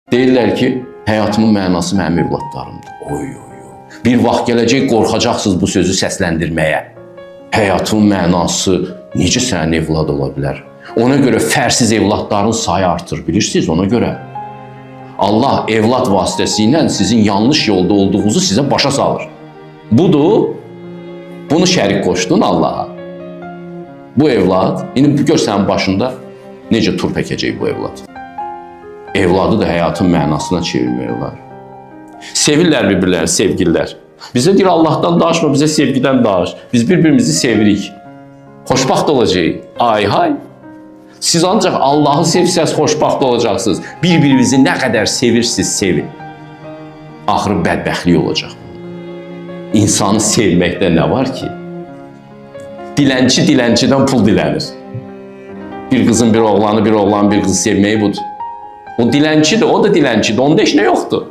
Deyirlər ki, həyatımın mənası mənim evladlarımdır. Oy. Bir vaxt gələcək qorxacaqsınız bu sözü səsləndirməyə. Həyatın mənası necə sənin evlad ola bilər? Ona görə fərsiz evladların sayı artır, bilirsiniz ona görə. Allah evlad vasitəsilə sizin yanlış yolda olduğunuzu sizə başa salır. Budur, bunu şərik qoşdun Allaha. Bu evlad, indi gör sənin başında necə tur pəkəcək bu evlad. Evladı da həyatın mənasına çevirmək olar. Sevirlər bir-birlərini sevgililər. Bizə deyir Allahdan danışma, bizə sevgidən danış. Biz bir-birimizi sevirik. Xoşbaxt olacağıq. Ay hay. Siz ancaq Allahı sevsəz xoşbaxt olacaqsınız. Bir-birinizi nə qədər sevirsiniz, sevin. Axırı bədbəxtlik olacaq. İnsanı sevməkdə nə var ki? Dilənçi dilənçidən pul dilənir. Bir qızın bir oğlanı, bir oğlanın bir qızı sevməyi budur. O dilənçidir, o da dilənçidir. Onda heç nə yoxdur.